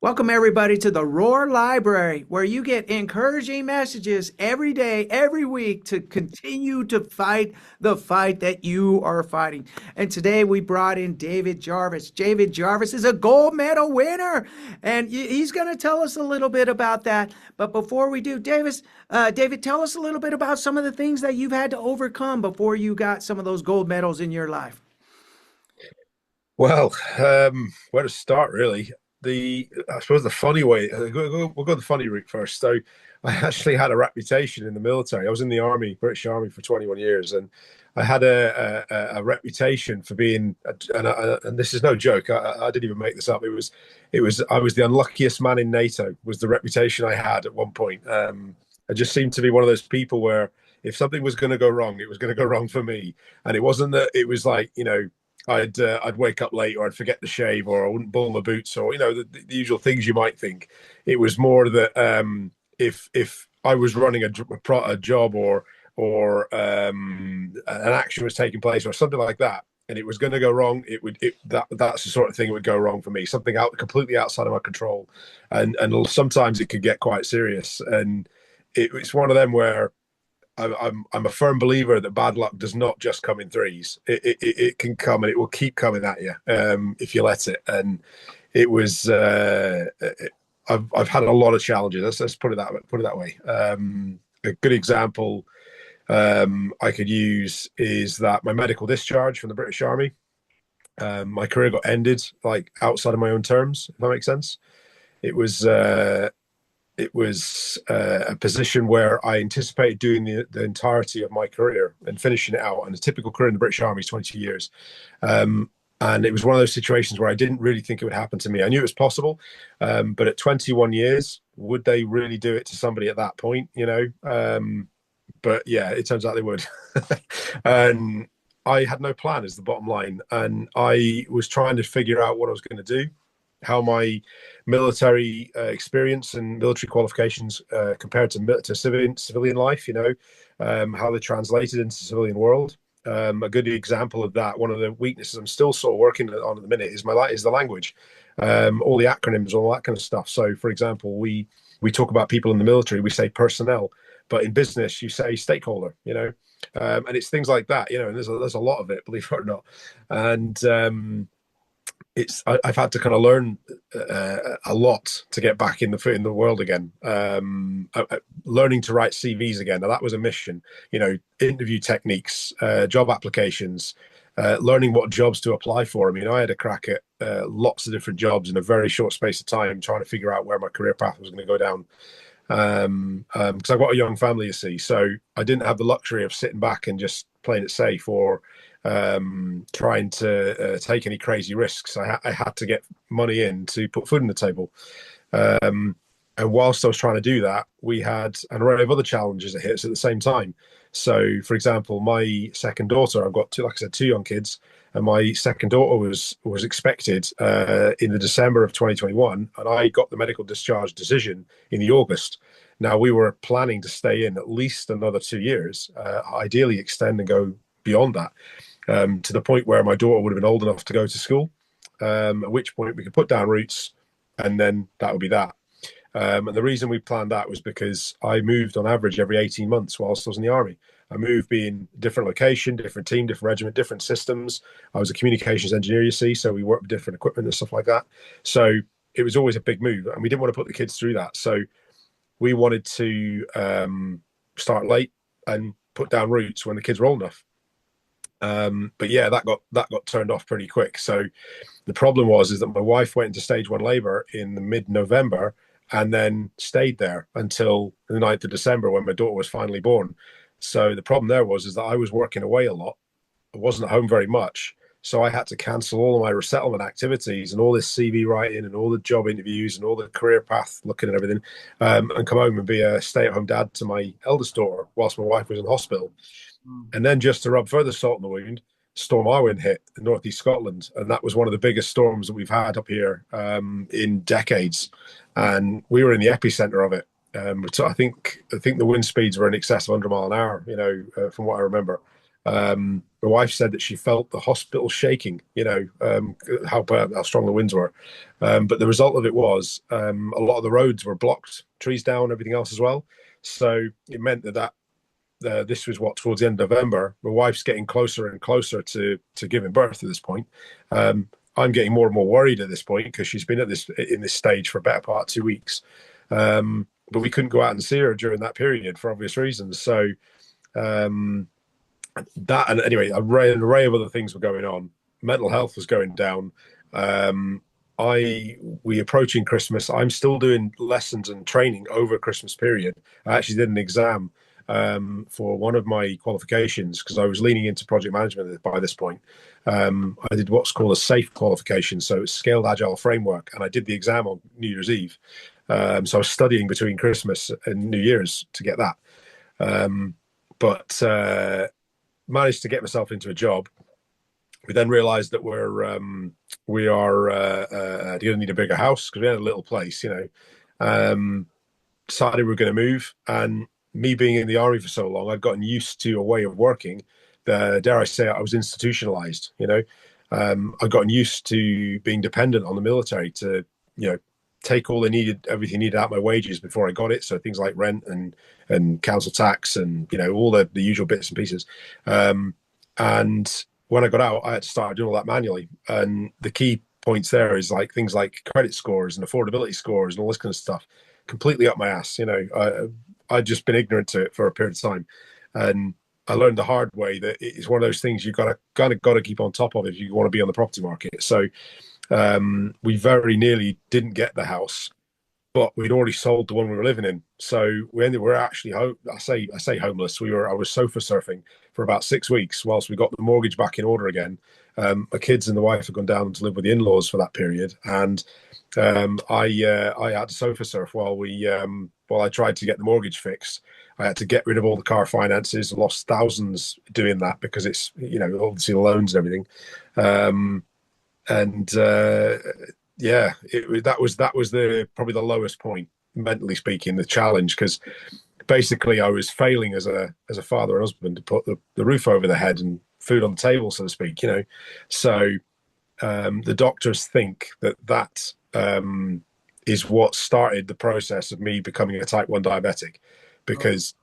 Welcome, everybody, to the Roar Library, where you get encouraging messages every day, every week to continue to fight the fight that you are fighting. And today we brought in David Jarvis. David Jarvis is a gold medal winner, and he's going to tell us a little bit about that. But before we do, David, tell us a little bit about some of the things that you've had to overcome before you got some of those gold medals in your life. Well, where to start, really? I suppose the funny way, we'll go the funny route first. So, I actually had a reputation in the military. I was in the army, British Army, for 21 years, and I had a reputation for being, and this is no joke. I didn't even make this up. I was the unluckiest man in NATO. Was the reputation I had at one point. I just seemed to be one of those people where if something was going to go wrong, it was going to go wrong for me, and it wasn't that it was like I'd wake up late, or I'd forget to shave, or I wouldn't bull my boots, or the usual things you might think. It was more that if I was running a job, or an action was taking place or something like that, and it was going to go wrong, that's the sort of thing that would go wrong for me. Something out completely outside of my control, and sometimes it could get quite serious. And it's one of them where I'm a firm believer that bad luck does not just come in threes. It can come, and it will keep coming at you if you let it. And it was I've had a lot of challenges. Let's put it that way. A good example I could use is that my medical discharge from the British Army. My career got ended like outside of my own terms, if that makes sense. It was a position where I anticipated doing the entirety of my career and finishing it out. And a typical career in the British Army is 20 years. And it was one of those situations where I didn't really think it would happen to me. I knew it was possible, but at 21 years, would they really do it to somebody at that point? But yeah, it turns out they would. And I had no plan, is the bottom line. And I was trying to figure out what I was going to do, how my military experience and military qualifications compared to civilian life, how they translated into the civilian world. A good example of that, one of the weaknesses I'm still sort of working on at the minute, is the language, all the acronyms, all that kind of stuff. So, for example, we talk about people in the military, we say personnel, but in business, you say stakeholder. And it's things like that. And there's a lot of it, believe it or not. And I've had to kind of learn a lot to get back in the world again. Learning to write CVs again. Now that was a mission. Interview techniques, job applications, learning what jobs to apply for. I mean, I had a crack at lots of different jobs in a very short space of time, trying to figure out where my career path was going to go down. Because I've got a young family, you see, so I didn't have the luxury of sitting back and just playing it safe, or trying to take any crazy risks. I had to get money in to put food on the table. And whilst I was trying to do that, we had an array of other challenges that hit us at the same time. So, for example, my second daughter, I've got two, like I said, two young kids, and my second daughter was expected in the December of 2021, and I got the medical discharge decision in the August. Now we were planning to stay in at least another 2 years, ideally extend and go beyond that, to the point where my daughter would have been old enough to go to school, at which point we could put down roots, and then that would be that. And the reason we planned that was because I moved on average every 18 months whilst I was in the army. I moved being different location, different team, different regiment, different systems. I was a communications engineer, you see, so we worked with different equipment and stuff like that. So it was always a big move, and we didn't want to put the kids through that. So we wanted to start late and put down roots when the kids were old enough. But yeah, that got turned off pretty quick. So the problem was is that my wife went into stage 1 labor in the mid-November, and then stayed there until the 9th of December when my daughter was finally born. So the problem there was is that I was working away a lot. I wasn't at home very much. So I had to cancel all of my resettlement activities and all this CV writing and all the job interviews and all the career path looking at everything, and come home and be a stay-at-home dad to my eldest daughter whilst my wife was in hospital. And then, just to rub further salt in the wound, Storm Arwen hit in northeast Scotland, and that was one of the biggest storms that we've had up here in decades. And we were in the epicenter of it. So I think the wind speeds were in excess of 100 mile an hour, from what I remember. My wife said that she felt the hospital shaking, how strong the winds were. But the result of it was a lot of the roads were blocked, trees down, everything else as well. So it meant that this was towards the end of November. My wife's getting closer and closer to giving birth at this point. I'm getting more and more worried at this point because she's been in this stage for a better part of 2 weeks. But we couldn't go out and see her during that period for obvious reasons. So that, and anyway, an array of other things were going on. Mental health was going down. We approaching Christmas. I'm still doing lessons and training over Christmas period. I actually did an exam for one of my qualifications because I was leaning into project management by this point. I did what's called a SAFE qualification, so it's Scaled Agile Framework, and I did the exam on New Year's Eve. So I was studying between Christmas and New Year's to get that. But managed to get myself into a job. We then realized that we are going to need a bigger house because we had a little place, decided we were going to move. And me being in the army for so long, I'd gotten used to a way of working. Dare I say, I was institutionalized. I'd gotten used to being dependent on the military to, take all everything needed out of my wages before I got it. So things like rent and council tax and, all the usual bits and pieces. And when I got out, I had to start doing all that manually. And the key points there is like things like credit scores and affordability scores and all this kind of stuff, completely up my ass. I'd just been ignorant to it for a period of time. And I learned the hard way that it's one of those things you got to keep on top of if you want to be on the property market. So we very nearly didn't get the house, but we'd already sold the one we were living in. So we're actually I say homeless. I was sofa surfing for about 6 weeks whilst we got the mortgage back in order again. My kids and the wife had gone down to live with the in-laws for that period, and I had to sofa surf while I tried to get the mortgage fixed. I had to get rid of all the car finances. I lost thousands doing that because it's obviously the loans and everything. That was probably the lowest point, mentally speaking, the challenge, because basically I was failing as a father and husband to put the roof over the head and food on the table, so to speak. So the doctors think that is what started the process of me becoming a type 1 diabetic, because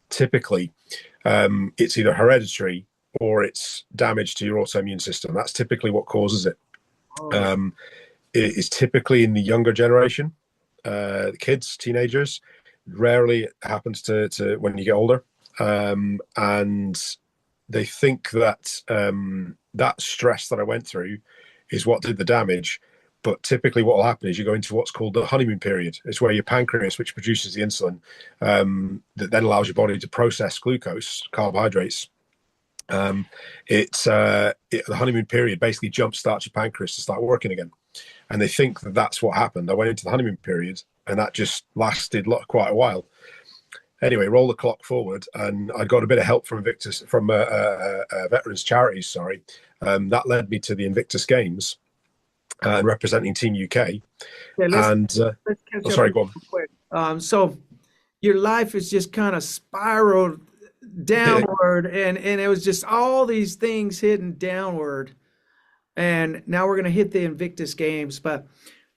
typically it's either hereditary or it's damage to your autoimmune system. That's typically what causes it. It is typically in the younger generation, the kids, teenagers. Rarely it happens to when you get older. And they think that that stress that I went through is what did the damage. But typically what will happen is you go into what's called the honeymoon period. It's where your pancreas, which produces the insulin, that then allows your body to process glucose, carbohydrates. The honeymoon period basically jumpstarts your pancreas to start working again. And they think that that's what happened. I went into the honeymoon period and that just lasted quite a while. Anyway, roll the clock forward, and I got a bit of help from veterans charities. That led me to the Invictus Games and representing Team UK. Yeah, let's catch up sorry, go on. Quick. So your life is just kind of spiraled downward, and it was just all these things hitting downward. And now we're going to hit the Invictus Games. But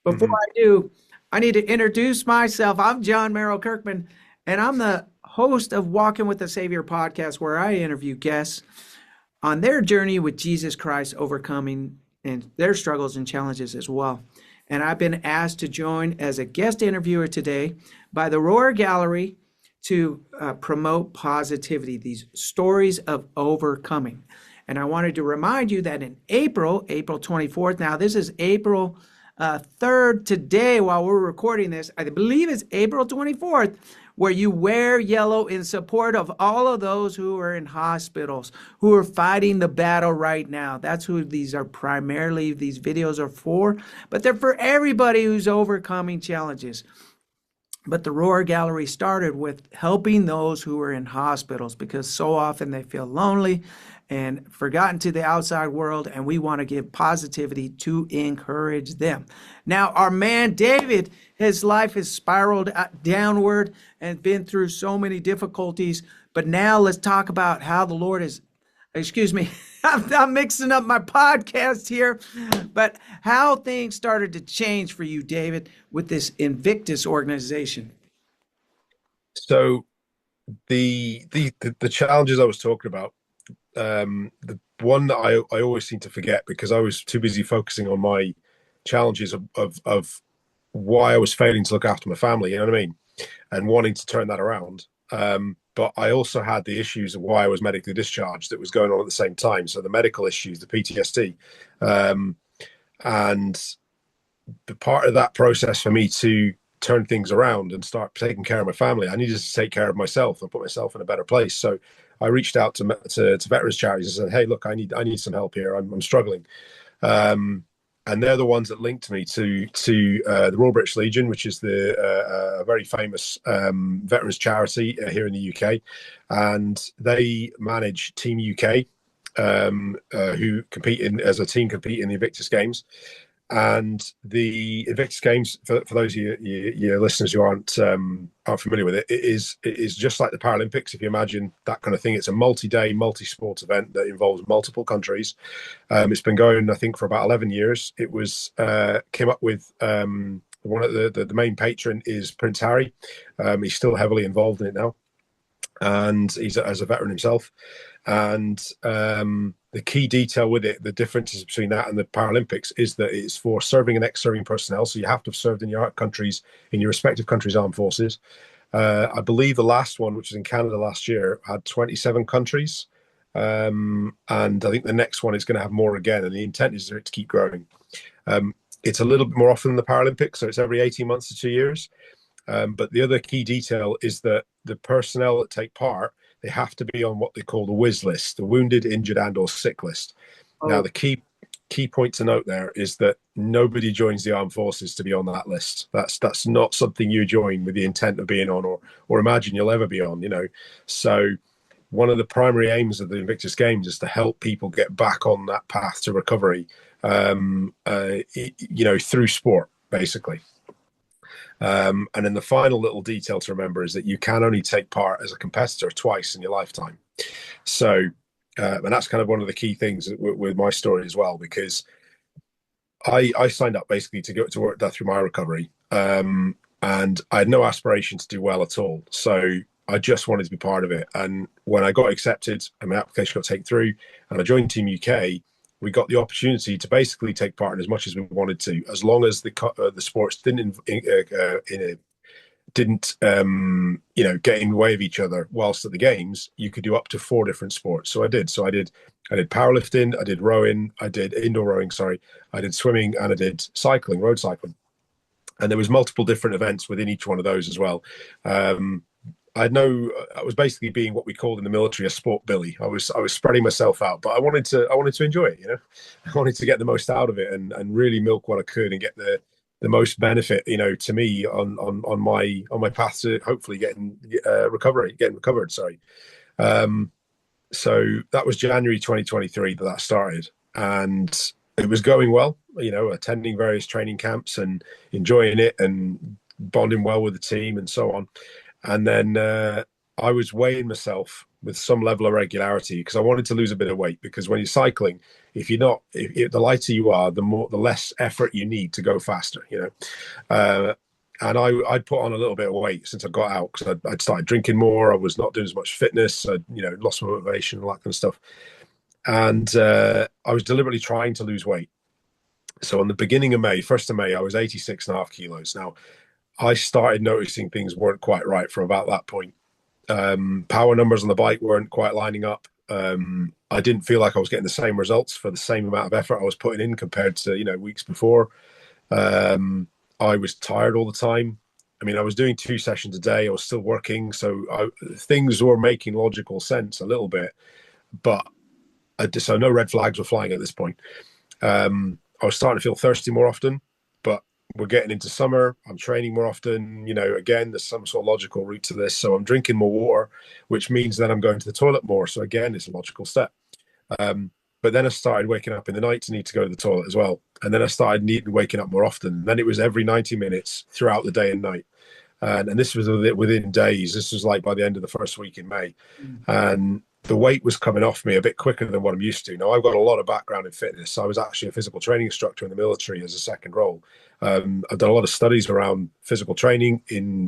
before I do, I need to introduce myself. I'm John Merrill Kirkman, and I'm the host of Walking with the Savior podcast, where I interview guests on their journey with Jesus Christ, overcoming and their struggles and challenges as well. And I've been asked to join as a guest interviewer today by the Roar Gallery to promote positivity, these stories of overcoming. And I wanted to remind you that in April 24th, now this is April 3rd today while we're recording this, I believe it's April 24th, where you wear yellow in support of all of those who are in hospitals, who are fighting the battle right now. That's who these videos are for, but they're for everybody who's overcoming challenges. But the Roar Gallery started with helping those who are in hospitals, because so often they feel lonely and forgotten to the outside world, and we want to give positivity to encourage them. Now, our man David, his life has spiraled downward and been through so many difficulties, but now let's talk about how the Lord has excuse me, I'm mixing up my podcast here, but how things started to change for you, David, with this Invictus organization. So the challenges I was talking about, the one that I always seem to forget because I was too busy focusing on my challenges of why I was failing to look after my family, you know what I mean? And wanting to turn that around. But I also had the issues of why I was medically discharged that was going on at the same time. So the medical issues, the PTSD. And the part of that process for me to turn things around and start taking care of my family, I needed to take care of myself and put myself in a better place. So I reached out to veterans charities and said, "Hey, look, I need some help here. I'm struggling." And they're the ones that linked me to the Royal British Legion, which is the very famous veterans charity here in the UK, and they manage Team UK, who compete as a team compete in the Invictus Games. And the Invictus Games, for those of your listeners who aren't familiar with it, it is just like the Paralympics. If you imagine that kind of thing, it's a multi-day, multi-sport event that involves multiple countries. It's been going, I think, for about 11 years. It was came up with one of the main patron is Prince Harry. He's still heavily involved in it now, and he's as a veteran himself. And the key detail with it, the differences between that and the Paralympics, is that it's for serving and ex-serving personnel. So you have to have served in your countries, in your respective countries' armed forces. I believe the last one, which was in Canada last year, had 27 countries. And I think the next one is going to have more again. And the intent is for it to keep growing. It's a little bit more often than the Paralympics. So it's every 18 months to 2 years. But the other key detail is that the personnel that take part, they have to be on what they call the WIS list, the wounded, injured, and/or sick list. Oh. Now, the key point to note there is that nobody joins the armed forces to be on that list. That's not something you join with the intent of being on, or imagine you'll ever be on. So one of the primary aims of the Invictus Games is to help people get back on that path to recovery, through sport, basically. And then the final little detail to remember is that you can only take part as a competitor twice in your lifetime. So, and that's kind of one of the key things with my story as well, because I signed up basically to go to work that through my recovery. And I had no aspiration to do well at all. So I just wanted to be part of it. And when I got accepted and my application got taken through and I joined Team UK, we got the opportunity to basically take part in as much as we wanted to, as long as the sports didn't get in the way of each other whilst at the games. You could do up to 4 different sports. So I did powerlifting, I did rowing, I did indoor rowing, I did swimming, and I did cycling, road cycling. And there was multiple different events within each one of those as well. I was basically being what we called in the military a sport Billy. I was spreading myself out, but I wanted to enjoy it. I wanted to get the most out of it and really milk what I could and get the most benefit, to me on my path to hopefully getting recovered. Sorry. So that was January 2023 that started, and it was going well. Attending various training camps and enjoying it and bonding well with the team and so on. And then I was weighing myself with some level of regularity because I wanted to lose a bit of weight, because when you're cycling, if the lighter you are, the less effort you need to go faster, and I'd put on a little bit of weight since I got out, because I'd started drinking more. I was not doing as much fitness. I lost my motivation, all that kind of stuff. And I was deliberately trying to lose weight. So on the beginning of May, 1st of May, I was 86.5 kilos. Now, I started noticing things weren't quite right from about that point. Power numbers on the bike weren't quite lining up. I didn't feel like I was getting the same results for the same amount of effort I was putting in compared to, weeks before. I was tired all the time. I mean, I was doing 2 sessions a day. I was still working. So things were making logical sense a little bit, but so no red flags were flying at this point. I was starting to feel thirsty more often, but we're getting into summer. I'm training more often. Again, there's some sort of logical route to this. So I'm drinking more water, which means then I'm going to the toilet more. So again, it's a logical step. But then I started waking up in the night to need to go to the toilet as well. And then I started waking up more often. Then it was every 90 minutes throughout the day and night. And this was within days. This was like by the end of the first week in May. And the weight was coming off me a bit quicker than what I'm used to. Now, I've got a lot of background in fitness. I was actually a physical training instructor in the military as a second role. I've done a lot of studies around physical training in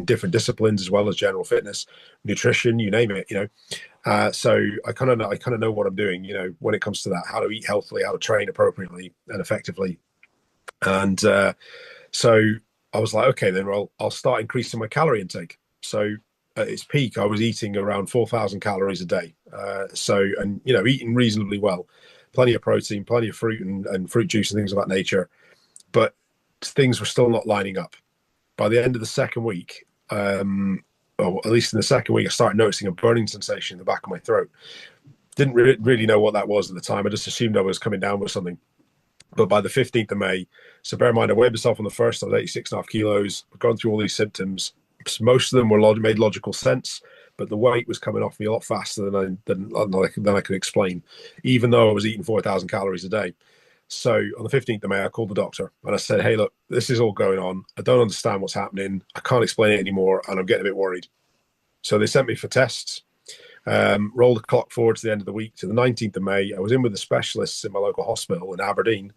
different disciplines, as well as general fitness, nutrition, you name it. So I kind of know what I'm doing. When it comes to that, how to eat healthily, how to train appropriately and effectively. And so I was like, okay, then I'll start increasing my calorie intake. So at its peak, I was eating around 4,000 calories a day. And eating reasonably well, plenty of protein, plenty of fruit and fruit juice and things of that nature. But things were still not lining up. By the end of the second week, or at least in the second week, I started noticing a burning sensation in the back of my throat. Didn't really know what that was at the time. I just assumed I was coming down with something. But by the 15th of May, so bear in mind, I weighed myself on the first. I was 86.5 kilos. I've gone through all these symptoms. Most of them made logical sense, but the weight was coming off me a lot faster than I could explain, even though I was eating 4,000 calories a day. So on the 15th of May, I called the doctor and I said, hey, look, this is all going on. I don't understand what's happening. I can't explain it anymore, and I'm getting a bit worried. So they sent me for tests. Rolled the clock forward to the end of the week to the 19th of May. I was in with the specialists in my local hospital in Aberdeen.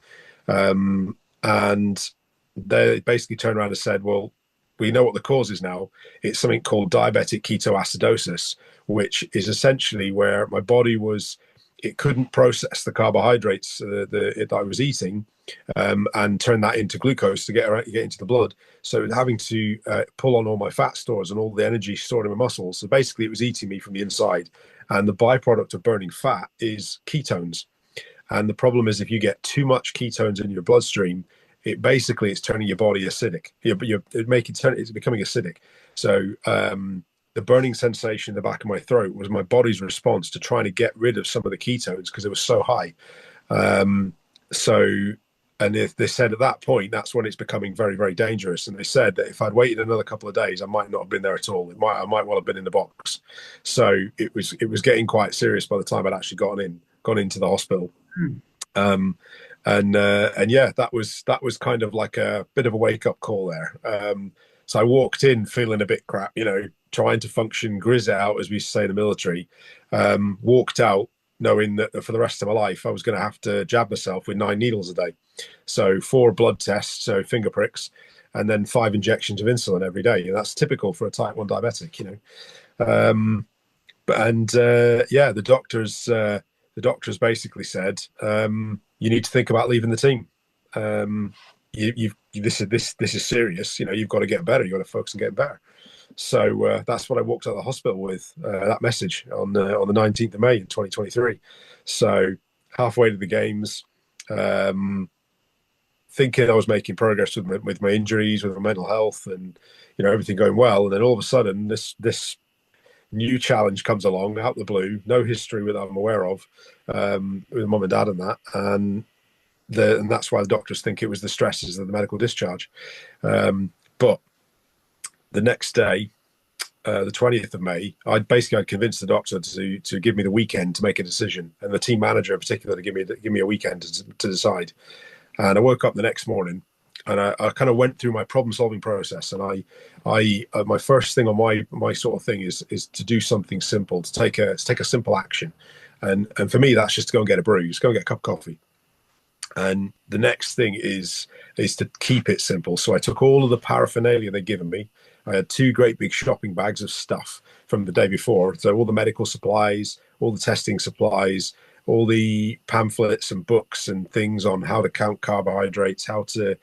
And they basically turned around and said, well, we know what the cause is now. It's something called diabetic ketoacidosis, which is essentially where my body it couldn't process the carbohydrates that I was eating and turn that into glucose to get into the blood. So having to pull on all my fat stores and all the energy stored in my muscles. So basically it was eating me from the inside. And the byproduct of burning fat is ketones. And the problem is if you get too much ketones in your bloodstream, it's turning your body acidic. It's becoming acidic. So the burning sensation in the back of my throat was my body's response to trying to get rid of some of the ketones because it was so high. And if they said at that point, that's when it's becoming very, very dangerous. And they said that if I'd waited another couple of days, I might not have been there at all. I might well have been in the box. So it was getting quite serious by the time I'd actually gone into the hospital. And yeah, that was kind of like a bit of a wake up call there. So I walked in feeling a bit crap, trying to function, grizz out, as we say in the military. Walked out knowing that for the rest of my life, I was going to have to jab myself with 9 needles a day. So 4 blood tests, so finger pricks, and then 5 injections of insulin every day. And that's typical for a type 1 diabetic, Yeah, the doctors basically said, you need to think about leaving the team. This is serious. You've got to get better. You've got to focus on getting better. So that's what I walked out of the hospital with, that message on the 19th of May in 2023. So halfway to the games, thinking I was making progress with my injuries, with my mental health, and everything going well. And then all of a sudden, this new challenge comes along out of the blue, no history that I'm aware of, with mum and dad and that, and that's why the doctors think it was the stresses of the medical discharge. But the next day, the 20th of May, I'd convinced the doctor to give me the weekend to make a decision, and the team manager in particular to give me a weekend to decide. And I woke up the next morning, and I kind of went through my problem-solving process. And I my first thing on my sort of thing is to do something simple, to take a simple action, and for me that's just to go and get a brew, just go and get a cup of coffee. And the next thing is to keep it simple. So I took all of the paraphernalia they'd given me. I had 2 great big shopping bags of stuff from the day before. So all the medical supplies, all the testing supplies, all the pamphlets and books and things on how to count carbohydrates, how to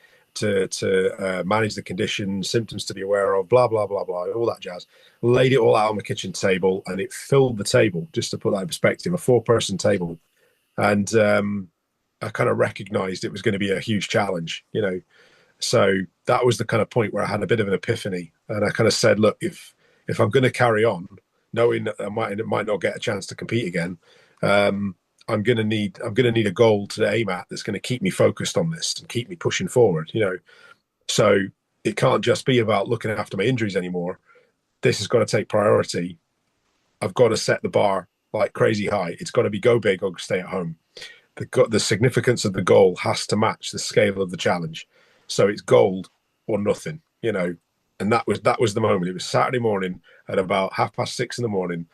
manage the condition, symptoms to be aware of, blah, blah, blah, blah, all that jazz. Laid it all out on the kitchen table, and it filled the table, just to put that in perspective, a 4-person table. And I kind of recognized it was going to be a huge challenge, So that was the kind of point where I had a bit of an epiphany, and I kind of said, look, if I'm going to carry on, knowing that I might not get a chance to compete again, I'm going to need a goal to aim at that's going to keep me focused on this and keep me pushing forward, So it can't just be about looking after my injuries anymore. This has got to take priority. I've got to set the bar like crazy high. It's got to be go big or stay at home. The significance of the goal has to match the scale of the challenge. So it's gold or nothing, And that was the moment. It was Saturday morning at about 6:30 in the morning.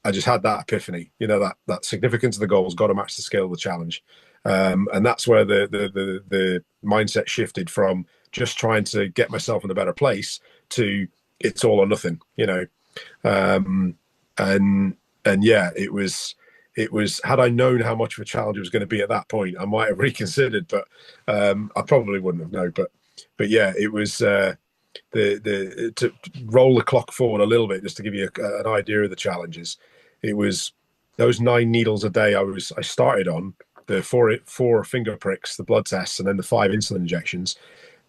I just had that epiphany, that significance of the goal's got to match the scale of the challenge. And that's where the mindset shifted from just trying to get myself in a better place to it's all or nothing. Um, and yeah, it was had I known how much of a challenge it was going to be at that point, I might have reconsidered, but I probably wouldn't have. No, but yeah, it was the to roll the clock forward a little bit just to give you an idea of the challenges. It was those 9 needles a day I started on, the four finger pricks, the blood tests, and then the 5 insulin injections.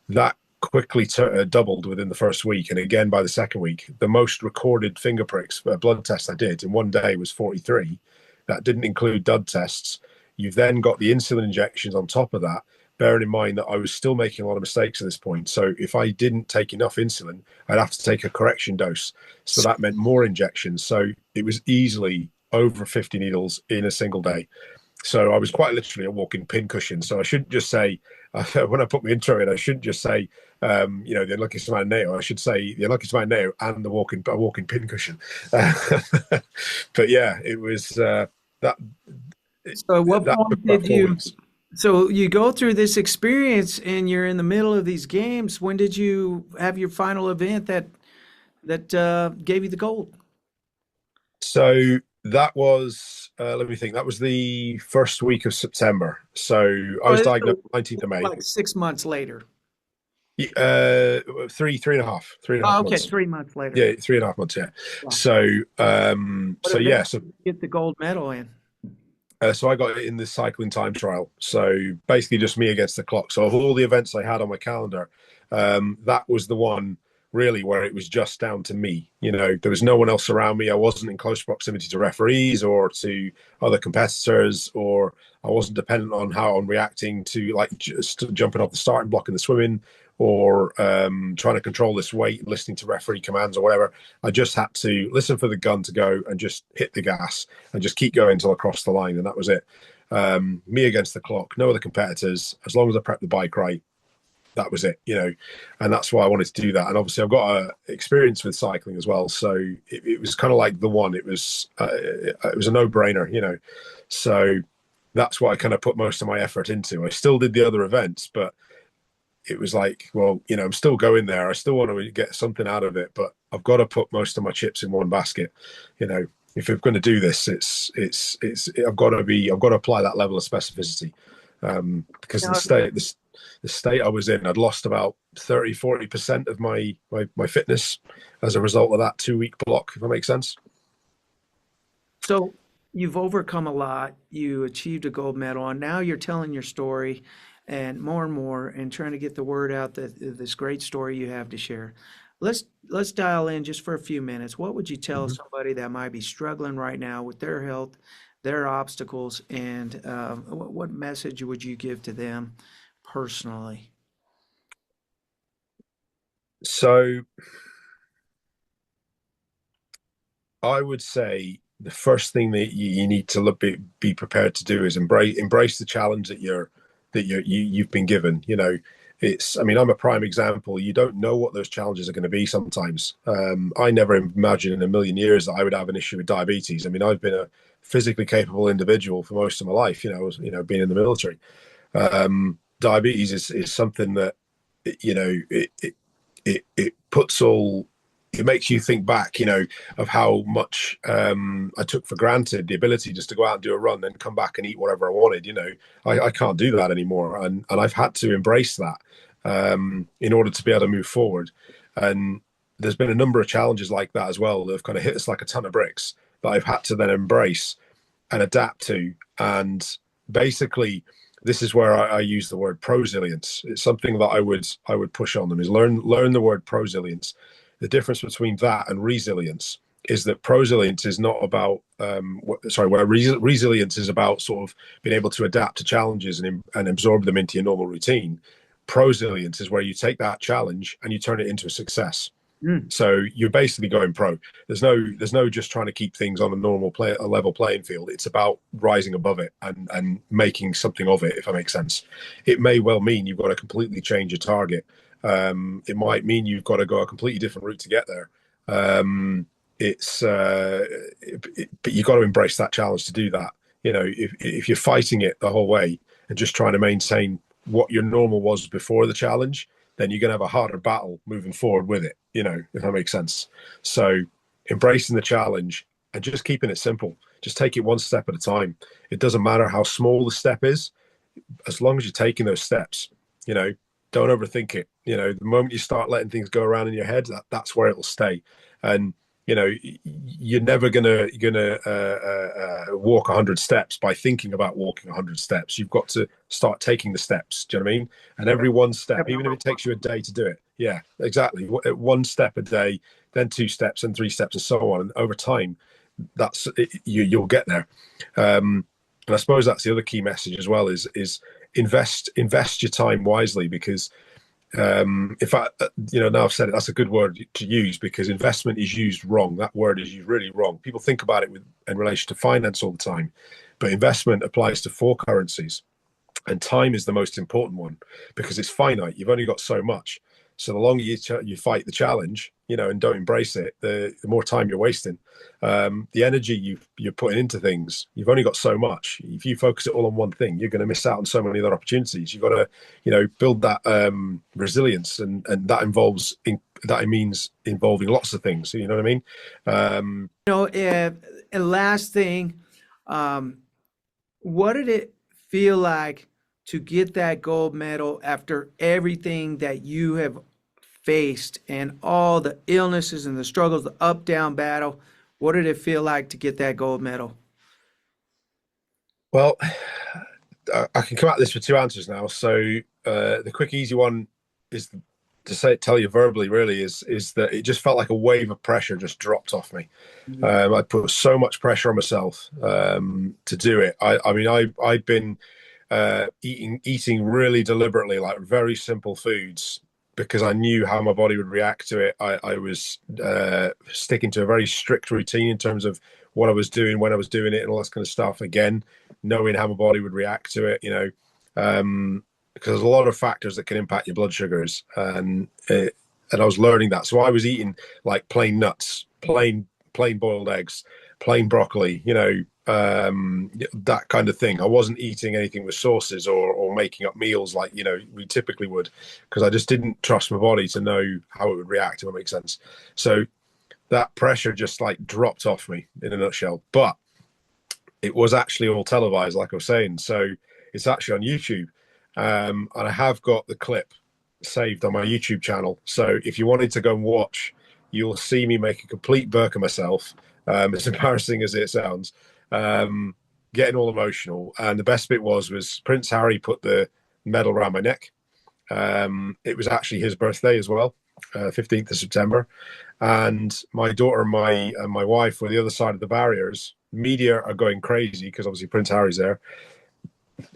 That quickly doubled within the first week, and again by the second week. The most recorded finger pricks blood test I did in one day was 43. That didn't include dud tests. You've then got the insulin injections on top of that, bearing in mind that I was still making a lot of mistakes at this point. So if I didn't take enough insulin, I'd have to take a correction dose. So that meant more injections. So it was easily over 50 needles in a single day. So I was quite literally a walking pincushion. So I shouldn't just say, when I put my intro in, I shouldn't just say, the unluckiest man in NATO. I should say the unluckiest man in NATO and a walking pincushion. But yeah, it was that. So at what That took point about did 4 weeks. so you go through this experience and you're in the middle of these games. When did you have your final event that gave you the gold? So that was, let me think, that was the first week of September. So I Oh, was it's diagnosed 19th of May. like 6 months later. Three and a half, three and a Oh, half okay, months. 3 months later. Yeah, 3.5 months. Yeah. Yeah. So, What so event yeah, did you get the gold medal in? so I got it in the cycling time trial. So basically, just me against the clock. So of all the events I had on my calendar, that was the one really where it was just down to me. There was no one else around me. I wasn't in close proximity to referees or to other competitors, or I wasn't dependent on how I'm reacting to like just jumping off the starting block in the swimming, or trying to control this weight, listening to referee commands or whatever. I just had to listen for the gun to go and just hit the gas and just keep going until I crossed the line, and that was it. Me against the clock, no other competitors. As long as I prepped the bike right, that was it. And that's why I wanted to do that. And obviously, I've got experience with cycling as well, so it was kind of like the one. It was a no-brainer. So that's what I kind of put most of my effort into. I still did the other events, but it was like, well, I'm still going there. I still want to get something out of it, but I've got to put most of my chips in one basket. If we're going to do this, I've got to apply that level of specificity, because Now, the state I was in, I'd lost about 30-40% of my fitness as a result of that 2 week block, if that makes sense. so you've overcome a lot. You achieved a gold medal, and now you're telling your story, and more, and trying to get the word out that this great story you have to share. Let's dial in just for a few minutes. What would you tell Mhm. somebody that might be struggling right now with their health, their obstacles, and what message would you give to them personally? So I would say the first thing that you need to be prepared to do is embrace the challenge you've been given. I mean, I'm a prime example. You don't know what those challenges are going to be sometimes. I never imagined in a million years that I would have an issue with diabetes. I mean, I've been a physically capable individual for most of my life. Being in the military. Diabetes is something that it puts all it makes you think back, of how much I took for granted the ability just to go out and do a run, then come back and eat whatever I wanted. I can't do that anymore, and I've had to embrace that in order to be able to move forward. And there's been a number of challenges like that as well that have kind of hit us like a ton of bricks that I've had to then embrace and adapt to. And basically, this is where I use the word prosilience. It's something that I would push on them is learn the word prosilience. The difference between that and resilience is that prosilience is not about where resilience is about sort of being able to adapt to challenges and absorb them into your normal routine. Prosilience is where you take that challenge and you turn it into a success. Mm. So you're basically going pro. There's no just trying to keep things on a level playing field. It's about rising above it and making something of it, if that makes sense. It may well mean you've got to completely change your target. It might mean you've got to go a completely different route to get there. it's but you got to embrace that challenge to do that. You know, if you're fighting it the whole way and just trying to maintain what your normal was before the challenge, then you're going to have a harder battle moving forward with it. You know, if that makes sense. So embracing the challenge and just keeping it simple. Just take it one step at a time. It doesn't matter how small the step is, as long as you're taking those steps. You know, don't overthink it. You know, the moment you start letting things go around in your head, that's where it'll stay. And you know, you're never gonna walk 100 steps by thinking about walking 100 steps. You've got to start taking the steps. Do you know what I mean? And every one step, even if it takes you a day to do it, yeah, exactly. One step a day, then 2 steps, and 3 steps, and so on. And over time, that's you'll get there. And I suppose that's the other key message as well: is invest your time wisely, because if I, you know, now I've said it, that's a good word to use, because investment is used wrong. That word is used really wrong. People think about it in relation to finance all the time, but investment applies to 4 currencies, and time is the most important one because it's finite. You've only got so much. So the longer you fight the challenge, you know, and don't embrace it, the more time you're wasting. The energy you're putting into things, you've only got so much. If you focus it all on one thing, you're going to miss out on so many other opportunities. You've got to, you know, build that resilience, and that means involving lots of things. You know what I mean? You know, and last thing, what did it feel like to get that gold medal after everything that you have faced and all the illnesses and the struggles, the up down battle? What did it feel like to get that gold medal? Well, I can come at this with 2 answers now. So the quick, easy one is tell you verbally. Really, is that it just felt like a wave of pressure just dropped off me. I put so much pressure on myself to do it. I mean, I'd been eating really deliberately, like very simple foods, because I knew how my body would react to it. I was sticking to a very strict routine in terms of what I was doing, when I was doing it, and all that kind of stuff. Again, knowing how my body would react to it, you know, because there's a lot of factors that can impact your blood sugars, and I was learning that. So I was eating like plain nuts, plain boiled eggs, plain broccoli, you know, that kind of thing. I wasn't eating anything with sauces or making up meals like, you know, we typically would, because I just didn't trust my body to know how it would react, if it makes sense. So that pressure just like dropped off me in a nutshell. But it was actually all televised, like I was saying. So it's actually on YouTube. And I have got the clip saved on my YouTube channel. So if you wanted to go and watch, you'll see me make a complete burk of myself. As embarrassing as it sounds, getting all emotional. And the best bit was Prince Harry put the medal around my neck. It was actually his birthday as well, 15th of September. And my daughter and my wife were the other side of the barriers. Media are going crazy because obviously Prince Harry's there.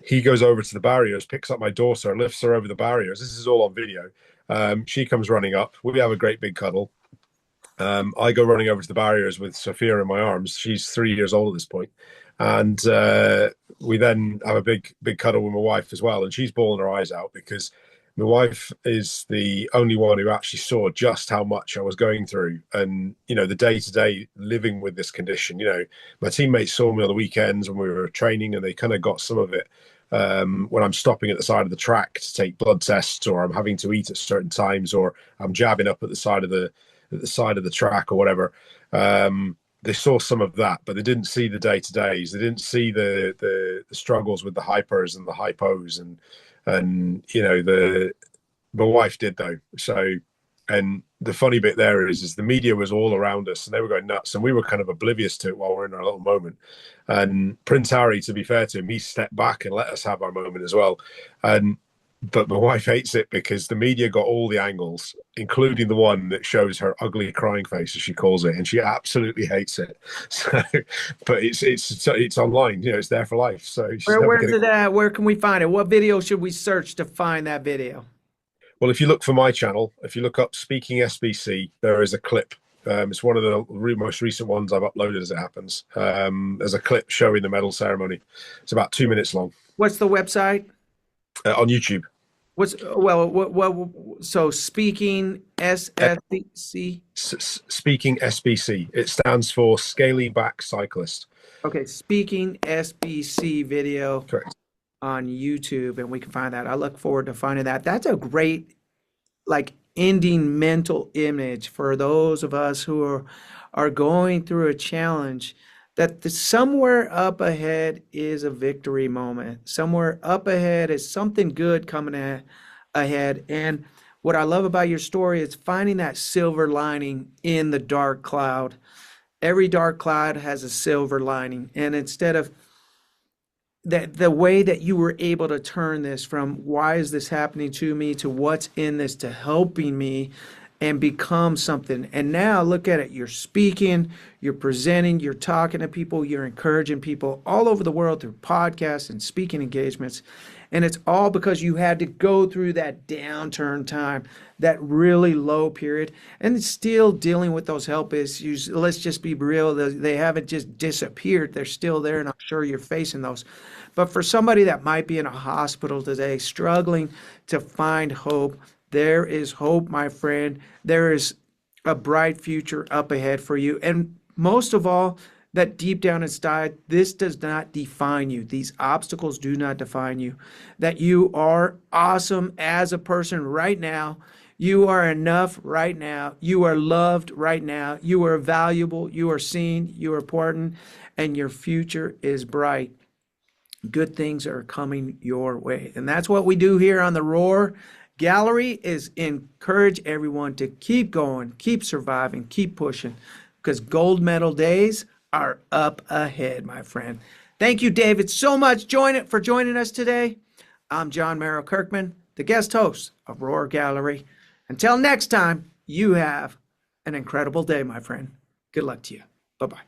He goes over to the barriers, picks up my daughter, lifts her over the barriers. This is all on video. She comes running up. We have a great big cuddle. I go running over to the barriers with Sophia in my arms. She's 3 years old at this point. And we then have a big cuddle with my wife as well. And she's bawling her eyes out because my wife is the only one who actually saw just how much I was going through, and, you know, the day-to-day living with this condition. You know, my teammates saw me on the weekends when we were training, and they kind of got some of it when I'm stopping at the side of the track to take blood tests, or I'm having to eat at certain times, or I'm jabbing up at the side of the track or whatever. They saw some of that, but they didn't see the day-to-days. They didn't see the struggles with the hypers and the hypos, and you know, my wife did though. So, and the funny bit there is the media was all around us and they were going nuts, and we were kind of oblivious to it while we're in our little moment. And Prince Harry, to be fair to him, he stepped back and let us have our moment as well. But my wife hates it because the media got all the angles, including the one that shows her ugly crying face, as she calls it, and she absolutely hates it. So, but it's online, you know, it's there for life. So she's never Where's gonna. it at? Where can we find it? What video should we search to find that video? Well, if you look for my channel, if you look up Speaking SBC, there is a clip. It's one of the most recent ones I've uploaded as it happens. There's a clip showing the medal ceremony. It's about 2 minutes long What's the website? on YouTube. What's so speaking SSC? Speaking SBC. It stands for Scaly Back Cyclist. Okay, speaking SBC video Correct. on YouTube, and we can find that. I look forward to finding that. That's a great like ending mental image for those of us who are going through a challenge, that somewhere up ahead is a victory moment. Somewhere up ahead is something good coming ahead. And what I love about your story is finding that silver lining in the dark cloud. Every dark cloud has a silver lining. And instead of that, the way that you were able to turn this from why is this happening to me to what's in this to helping me and become something. And now look at it. You're speaking, you're presenting, you're talking to people, you're encouraging people all over the world through podcasts and speaking engagements. And it's all because you had to go through that downturn time, that really low period, and still dealing with those health issues. Let's just be real. They haven't just disappeared. They're still there, and I'm sure you're facing those. But for somebody that might be in a hospital today, struggling to find hope, there is hope, my friend. There is a bright future up ahead for you. And most of all, that deep down inside, this does not define you. These obstacles do not define you. That you are awesome as a person right now. You are enough right now. You are loved right now. You are valuable. You are seen. You are important. And your future is bright. Good things are coming your way. And that's what we do here on the Roar Gallery, is encourage everyone to keep going, keep surviving, keep pushing, because gold medal days are up ahead, my friend. Thank you, David, so much for joining us today. I'm John Merrill Kirkman, the guest host of Roar Gallery. Until next time, you have an incredible day, my friend. Good luck to you. Bye-bye.